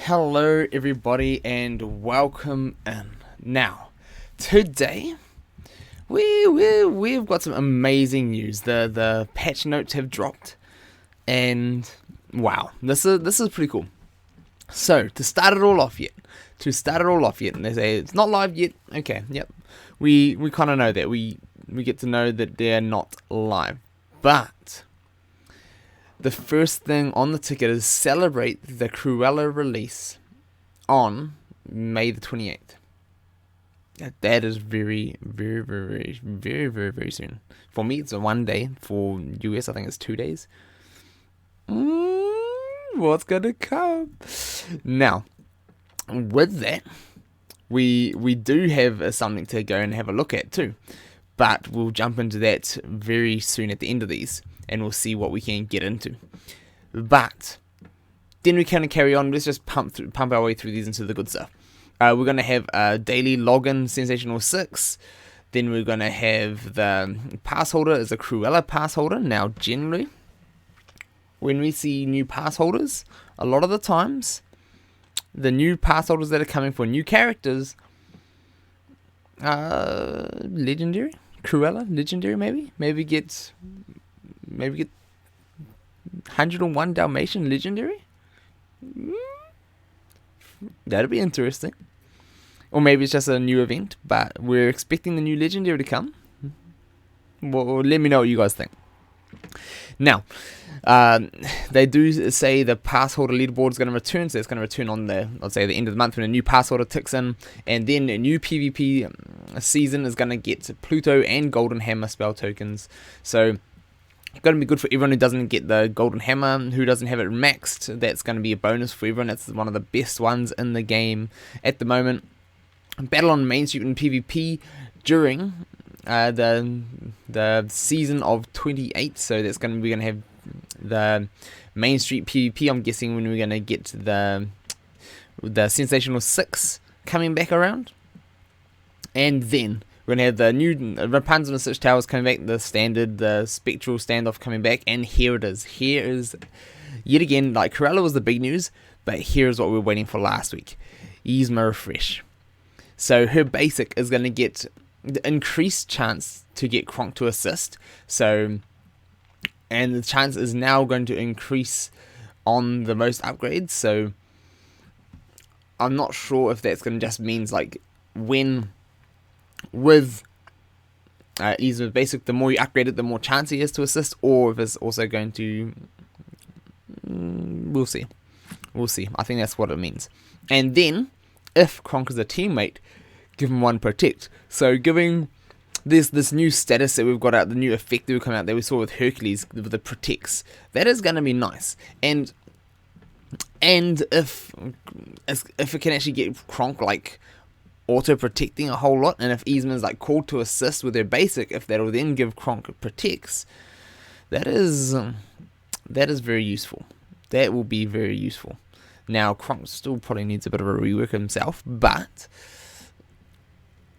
Hello everybody and welcome in. Now, today we've got some amazing news. The patch notes have dropped and wow, this is pretty cool. So to start it all off yet, and they say it's not live yet. Okay, yep. We kind of know that. We get to know that they're not live. But the first thing on the ticket is celebrate the Cruella release on May the 28th. That is very soon. For me, it's a 1 day. For US, I think it's 2 days. What's gonna come? Now, with that, we do have something to go and have a look at too. But we'll jump into that very soon at the end of these, and we'll see what we can get into. But then we kind of carry on. Let's just pump our way through these into the good stuff. We're going to have a daily login Sensational 6. Then we're going to have the pass holder as a Cruella pass holder. Now, generally, when we see new pass holders, a lot of the times, the new pass holders that are coming for new characters, legendary. Cruella, legendary maybe get 101 Dalmatian legendary. That'd be interesting. Or maybe it's just a new event, but we're expecting the new legendary to come. Well, let me know what you guys think. Now, they do say the pass holder leaderboard is going to return, so it's going to return on the end of the month when a new pass holder ticks in, and then a new PvP season is going to get Pluto and Golden Hammer spell tokens. So it's going to be good for everyone who doesn't get the Golden Hammer, who doesn't have it maxed. That's going to be a bonus for everyone. That's one of the best ones in the game at the moment. Battle on Main Street in PvP during the season of 28, so that's going to have the Main Street PvP. I'm guessing when we're going to get the Sensational 6 coming back around, and then we're going to have the new Rapunzel and Six Towers coming back, the standard, the Spectral standoff coming back, and here it is. Here is yet again, like Cruella was the big news, but here's what we were waiting for last week: Yzma refresh. So her basic is going to get the increased chance to get Kronk to assist. So, and the chance is now going to increase on the most upgrades. So, I'm not sure if that's going to just means like when with Yzma basic, the more you upgrade it, the more chance he has to assist, or if it's also going to. We'll see. I think that's what it means. And then, if Kronk is a teammate, give him one protect. So giving this new status that we've got out, the new effect that will come out that we saw with Hercules with the protects, that is going to be nice. And if it can actually get Kronk like auto protecting a whole lot, and if Yzma's like called to assist with her basic, if that'll then give Kronk protects, that is very useful. That will be very useful. Now, Kronk still probably needs a bit of a rework himself, but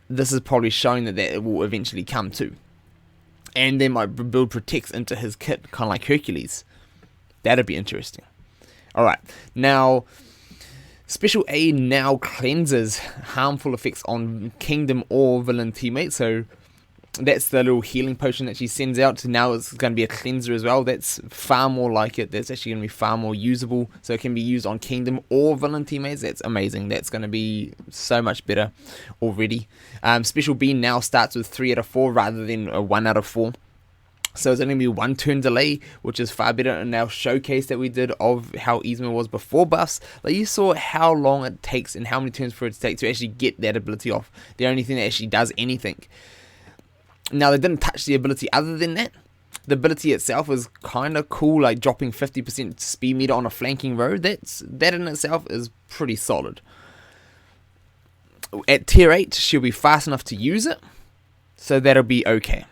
this is probably showing that it will eventually come too. And they might build protects into his kit, kind of like Hercules. That'd be interesting. Alright, now, Special A now cleanses harmful effects on Kingdom or villain teammates, so that's the little healing potion that she sends out. Now it's going to be a cleanser as well. That's far more like it. That's actually going to be far more usable. So it can be used on Kingdom or villain teammates. That's amazing. That's going to be so much better already. Special B now starts with 3 out of 4 rather than a 1 out of 4. So it's only going to be 1 turn delay, which is far better. And our showcase that we did of how Yzma was before buffs, like you saw how long it takes and how many turns for it to take to actually get that ability off. The only thing that actually does anything. Now, they didn't touch the ability other than that. The ability itself is kind of cool, like dropping 50% speed meter on a flanking road. That in itself is pretty solid. At tier 8, she'll be fast enough to use it, so that'll be okay.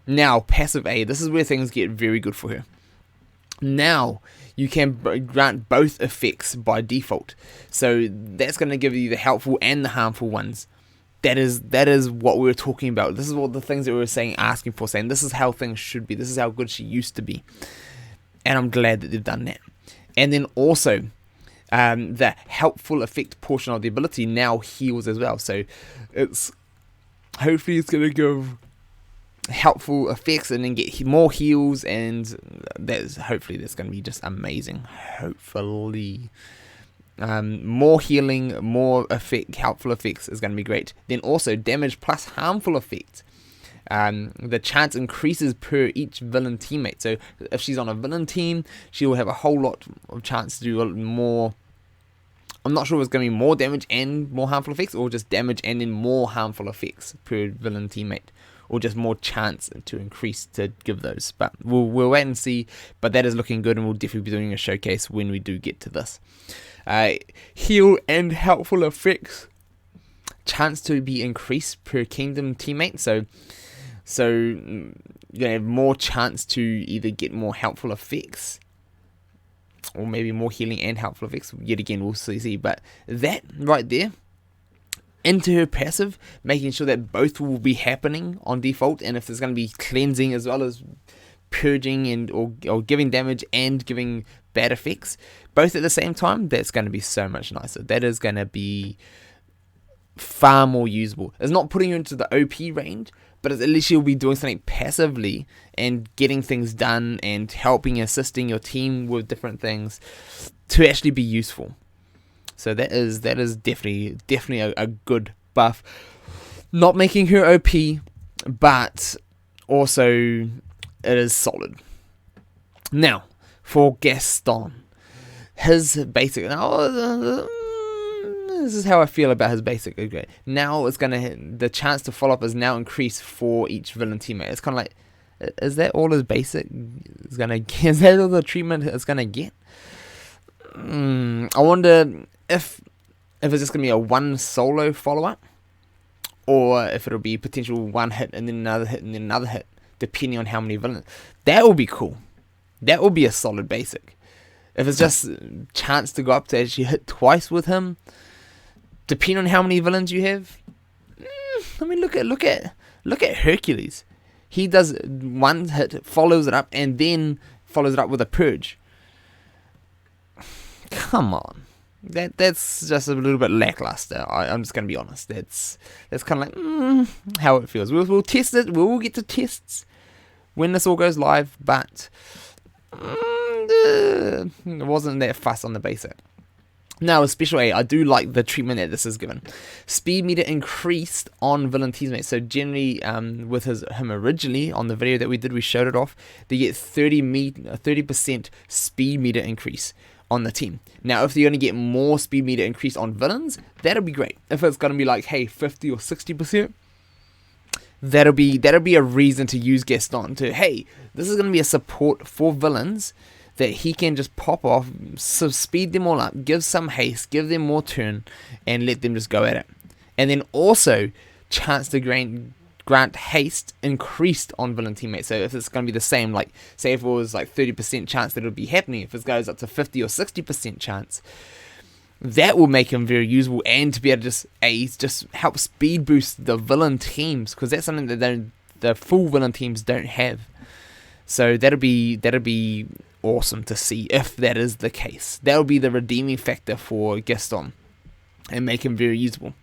Now, passive A, this is where things get very good for her. Now, you can grant both effects by default. So, that's going to give you the helpful and the harmful ones. That is what we were talking about. This is what the things that we were asking for, saying this is how things should be. This is how good she used to be. And I'm glad that they've done that. And then also, the helpful effect portion of the ability now heals as well. So hopefully it's going to give helpful effects and then get more heals, and hopefully that's going to be just amazing. Hopefully more healing, more helpful effects is going to be great. Then also damage plus harmful effect. The chance increases per each villain teammate. So if she's on a villain team, she will have a whole lot of chance to do more. I'm not sure if it's going to be more damage and more harmful effects, or just damage and then more harmful effects per villain teammate, or just more chance to increase to give those. But we'll wait and see. But that is looking good, and we'll definitely be doing a showcase when we do get to this. Heal and helpful effects. Chance to be increased per kingdom teammate. So you're gonna have more chance to either get more helpful effects, or maybe more healing and helpful effects. Yet again, we'll see. But that right there, into her passive, making sure that both will be happening on default, and if there's going to be cleansing as well as purging and or giving damage and giving bad effects, both at the same time, that's going to be so much nicer. That is going to be far more usable. It's not putting you into the OP range, but at least you'll be doing something passively and getting things done and helping, assisting your team with different things to actually be useful. So that is definitely a good buff. Not making her OP, but also it is solid. Now, for Gaston, his basic. This is how I feel about his basic. Okay. Now it's the chance to follow up is now increased for each villain teammate. It's kind of like, is that all his basic is gonna get? Is that all the treatment it's gonna get? I wonder if it's just gonna be a one solo follow up, or if it'll be potential one hit and then another hit and then another hit, depending on how many villains. That will be cool. That will be a solid basic. If it's just chance to go up to actually hit twice with him, depending on how many villains you have. I mean, look at Hercules. He does one hit, follows it up, and then follows it up with a purge. Come on, that's just a little bit lackluster. I'm just gonna be honest. That's kind of like how it feels. We'll test it. We'll get to tests when this all goes live, but it wasn't that fuss on the basic. Now, with Special A, I do like the treatment that this is given. Speed meter increased on villain teammates. So generally, with him originally on the video that we did, we showed it off. They get 30% speed meter increase on the team. Now, if they're going to get more speed meter increase on villains, that'll be great. If it's going to be like, hey, 50 or 60%, that'll be a reason to use Gaston. To, hey, this is going to be a support for villains that he can just pop off, so speed them all up, give some haste, give them more turn, and let them just go at it. And then also, chance to grant haste increased on villain teammates. So if it's going to be the same, like, say if it was like 30% chance that it'll be happening, if it goes up to 50 or 60% chance, that will make him very usable, and to be able to just help speed boost the villain teams, because that's something that the full villain teams don't have. So that'll be awesome to see if that is the case. That will be the redeeming factor for Gaston and make him very usable.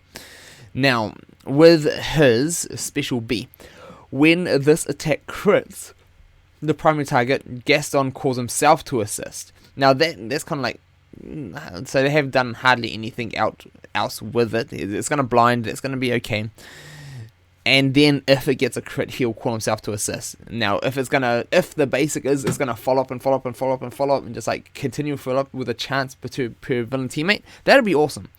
Now, with his Special B, when this attack crits the primary target, Gaston calls himself to assist. Now that's kind of like, so they have done hardly anything else with it. It's going to blind, it's going to be okay. And then if it gets a crit, he'll call himself to assist. Now, if the basic is, it's gonna follow up and just like continue follow up with a chance per villain teammate, that'd be awesome.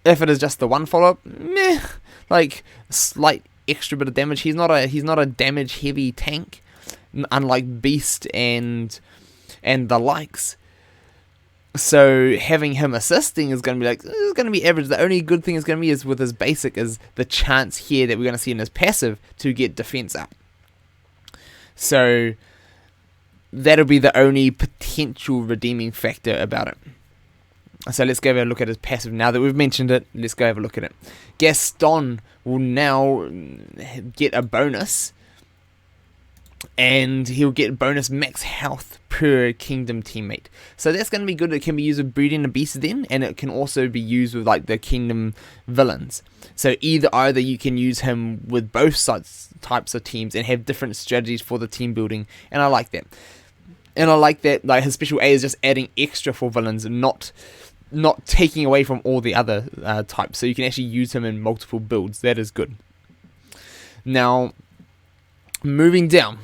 If it is just the one follow up, meh, like slight extra bit of damage. He's not a damage heavy tank, unlike Beast and the likes. So having him assisting is going to be like, it's going to be average. The only good thing is going to be is with his basic is the chance here that we're going to see in his passive to get defense up. So that'll be the only potential redeeming factor about it. So let's go have a look at his passive. Now that we've mentioned it, let's go have a look at it. Gaston will now get a bonus, and he'll get bonus max health per kingdom teammate. So that's going to be good. It can be used with breeding a beast then, and it can also be used with like the kingdom villains. So either you can use him with both sides types of teams and have different strategies for the team building, and I like that. And I like that like his special A is just adding extra for villains, not taking away from all the other types. So you can actually use him in multiple builds. That is good. Now, moving down,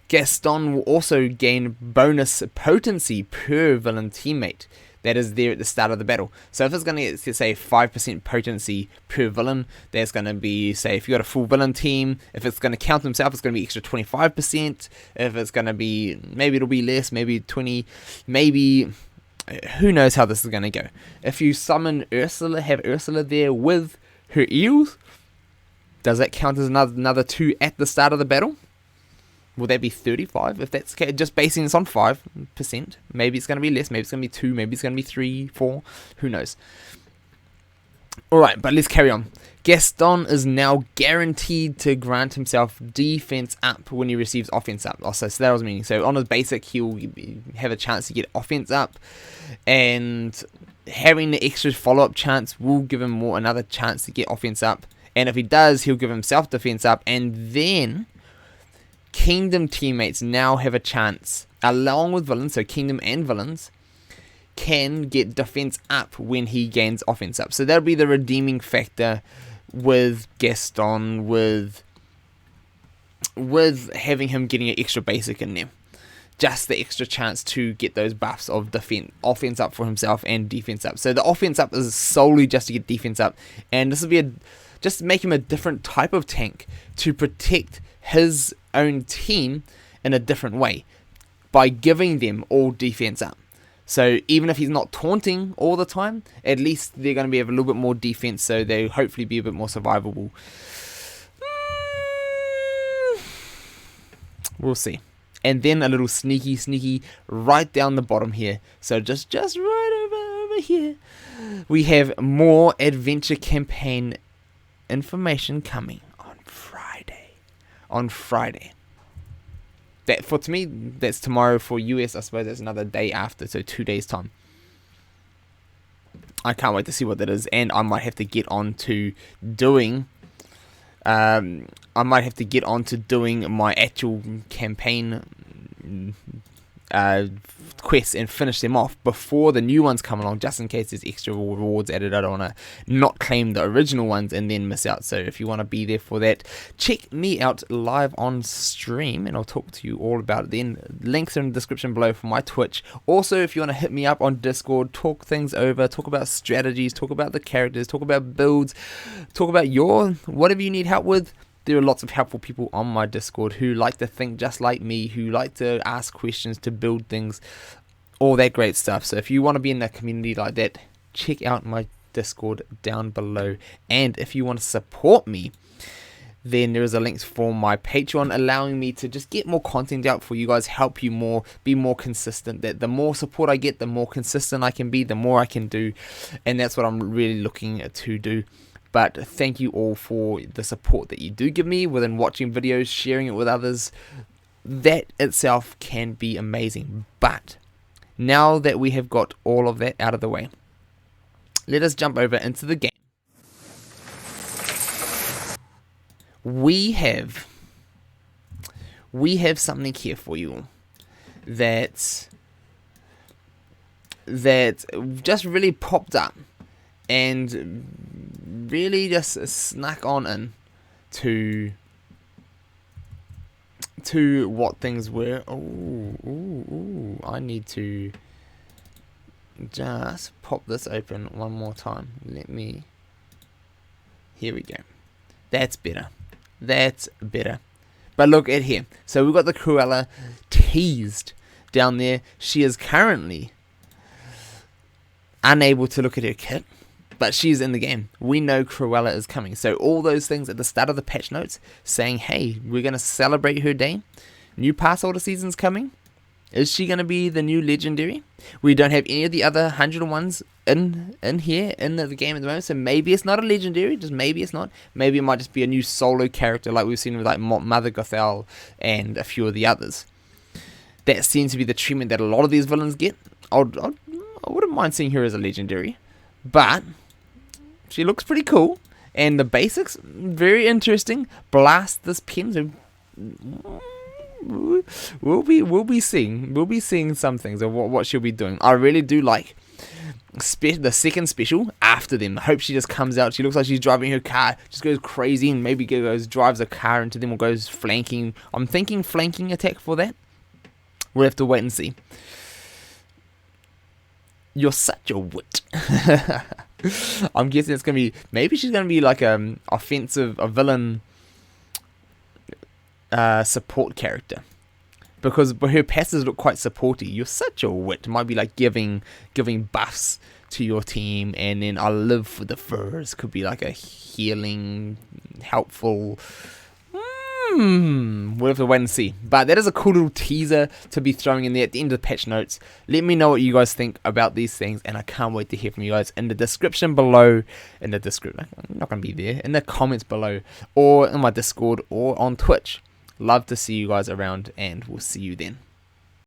Gaston will also gain bonus potency per villain teammate that is there at the start of the battle. So if it's going to get, let's say, 5% potency per villain, that's going to be, say, if you got a full villain team, if it's going to count himself, it's going to be extra 25%. If it's going to be, maybe it'll be less, maybe 20, maybe, who knows how this is going to go. If you summon Ursula, have Ursula there with her eels, does that count as another 2 at the start of the battle? Will that be 35? If that's okay, just basing this on 5%. Maybe it's going to be less, maybe it's going to be 2, maybe it's going to be 3, 4, who knows. Alright, but let's carry on. Gaston is now guaranteed to grant himself defense up when he receives offense up. Also, so that was meaning. So on his basic, he'll have a chance to get offense up, and having the extra follow-up chance will give him another chance to get offense up. And if he does, he'll give himself defense up, and then kingdom teammates now have a chance, along with villains, so kingdom and villains, can get defense up when he gains offense up. So that'll be the redeeming factor with Gaston, with having him getting an extra basic in there. Just the extra chance to get those buffs of offense up for himself and defense up. So the offense up is solely just to get defense up, and this will be just make him a different type of tank to protect his own team in a different way by giving them all defense up. So even if he's not taunting all the time, at least they're going to have a little bit more defense, so they'll hopefully be a bit more survivable. We'll see. And then a little sneaky right down the bottom here. So just right over here, we have more adventure campaign information coming on Friday. That to me, that's tomorrow. For US, I suppose that's another day after, so 2 days time. I can't wait to see what that is, and I might have to get on to doing my actual campaign quests and finish them off before the new ones come along, just in case there's extra rewards added. I don't want to not claim the original ones and then miss out. So if you want to be there for that, check me out live on stream, and I'll talk to you all about it then. Links are in the description below for my Twitch. Also, if you want to hit me up on Discord, talk things over, talk about strategies, talk about the characters, talk about builds, talk about whatever you need help with. There are lots of helpful people on my Discord who like to think just like me, who like to ask questions, to build things, all that great stuff. So if you want to be in a community like that, check out my Discord down below. And if you want to support me, then there is a link for my Patreon, allowing me to just get more content out for you guys, help you more, be more consistent. That the more support I get, the more consistent I can be, the more I can do, and that's what I'm really looking to do. But thank you all for the support that you do give me within watching videos, sharing it with others. That itself can be amazing. But now that we have got all of that out of the way, let us jump over into the game. We have something here for you that just really popped up and really just snuck on in to what things were. I need to just pop this open one more time. Here we go. That's better. But look at here. So we've got the Cruella teased down there. She is currently unable to look at her kit, but she's in the game. We know Cruella is coming. So all those things at the start of the patch notes saying, hey, we're going to celebrate her day. New pass holder season's coming. Is she going to be the new legendary? We don't have any of the other 101s in here in the game at the moment. So maybe it's not a legendary. Just maybe it's not. Maybe it might just be a new solo character like we've seen with like Mother Gothel and a few of the others. that seems to be the treatment that a lot of these villains get. I wouldn't mind seeing her as a legendary, but she looks pretty cool, and the basics very interesting. Blast this pen, so we'll be seeing some things of what she'll be doing. I really do like the second special after them. I hope she just comes out. She looks like she's driving her car, just goes crazy, and maybe drives a car into them or goes flanking. I'm thinking flanking attack for that. We'll have to wait and see. You're such a wit. I'm guessing it's gonna be, maybe she's gonna be like a villain support character, because her passes look quite supporty. You're such a wit. Might be like giving buffs to your team, and then I live for the furs could be like a healing, helpful. We'll have to wait and see. But that is a cool little teaser to be throwing in there at the end of the patch notes. Let me know what you guys think about these things, and I can't wait to hear from you guys in the description below. In the description, I'm not going to be there. In the comments below, or in my Discord, or on Twitch. Love to see you guys around, and we'll see you then.